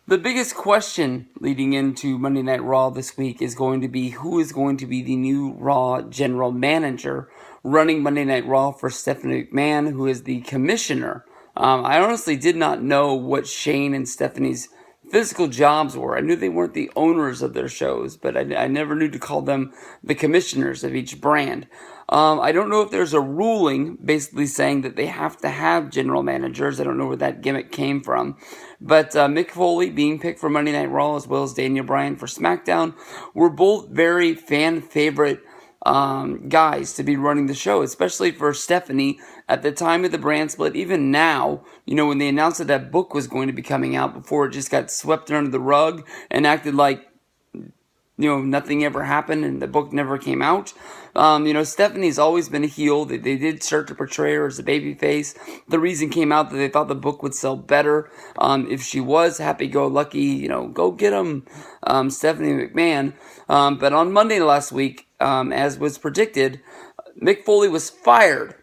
The biggest question leading into Monday Night Raw this week is going to be who is going to be the new Raw general manager running Monday Night Raw for Stephanie McMahon, who is the commissioner. I honestly did not know what Shane and Stephanie's physical jobs were. I knew they weren't the owners of their shows, but I never knew to call them the commissioners of each brand. I don't know if there's a ruling basically saying that they have to have general managers. I don't know where that gimmick came from. But Mick Foley being picked for Monday Night Raw, as well as Bryan for SmackDown, were both very fan favorite guys to be running the show, especially for Stephanie at the time of the brand split. Even now, when they announced that book was going to be coming out, before it just got swept under the rug and acted like nothing ever happened and the book never came out. Stephanie's always been a heel. They did start to portray her as a babyface. The reason came out that they thought the book would sell better if she was happy-go-lucky, go get them, Stephanie McMahon. But on Monday last week, as was predicted, Mick Foley was fired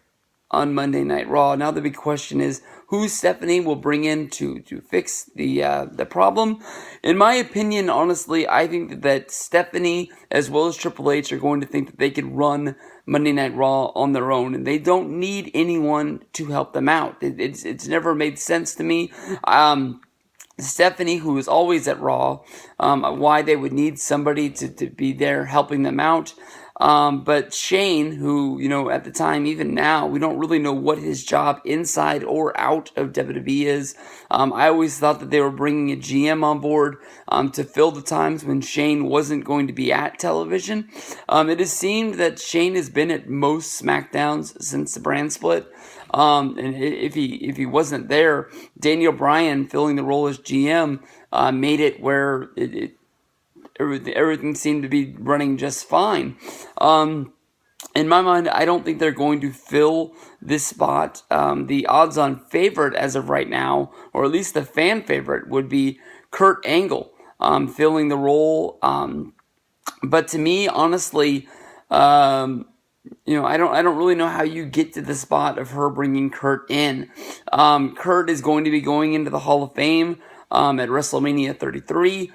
on Monday Night Raw. Now the big question is who Stephanie will bring in to fix the problem. In my opinion, honestly, I think that Stephanie as well as Triple H are going to think that they could run Monday Night Raw on their own, and they don't need anyone to help them out. It's never made sense to me. Stephanie, who is always at Raw, why they would need somebody to be there helping them out. But Shane, who, at the time, even now, we don't really know what his job inside or out of WWE is. I always thought that they were bringing a GM on board to fill the times when Shane wasn't going to be at television. It has seemed that Shane has been at most SmackDowns since the brand split. And if he wasn't there, Bryan filling the role as GM made it where everything seemed to be running just fine. In my mind, I don't think they're going to fill this spot. The odds-on favorite as of right now, or at least the fan favorite, would be Kurt Angle filling the role. But to me, honestly, I don't really know how you get to the spot of her bringing Kurt in. Kurt is going to be going into the Hall of Fame at WrestleMania 33.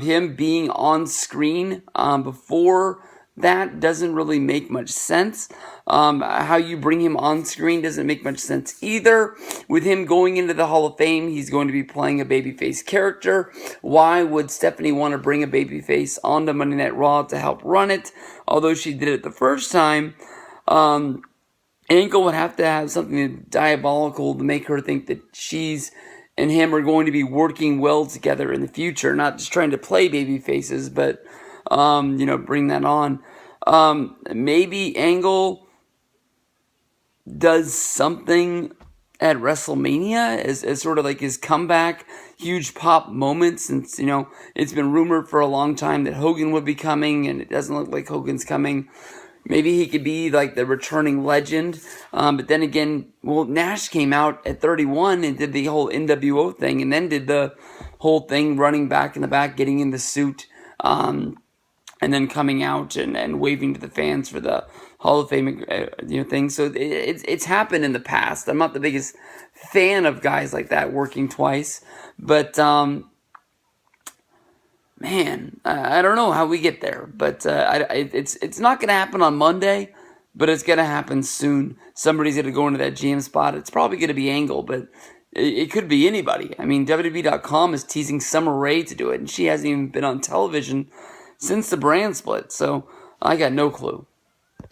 Him being on screen before that doesn't really make much sense. How you bring him on screen doesn't make much sense either. With him going into the Hall of Fame, he's going to be playing a babyface character. Why would Stephanie want to bring a babyface onto Monday Night Raw to help run it? Although she did it the first time, Angle would have to have something diabolical to make her think that she's and him are going to be working well together in the future, not just trying to play baby faces, but, bring that on. Maybe Angle does something at WrestleMania as sort of like his comeback, huge pop moment, since, it's been rumored for a long time that Hogan would be coming, and it doesn't look like Hogan's coming. Maybe he could be like the returning legend. But then again, Nash came out at 31 and did the whole NWO thing, and then did the whole thing running back in the back, getting in the suit, and then coming out and waving to the fans for the Hall of Fame thing. So it's happened in the past. I'm not the biggest fan of guys like that working twice, but man, I don't know how we get there, but it's not going to happen on Monday, but it's going to happen soon. Somebody's going to go into that GM spot. It's probably going to be Angle, but it could be anybody. I mean, WWE.com is teasing Summer Rae to do it, and she hasn't even been on television since the brand split, so I got no clue.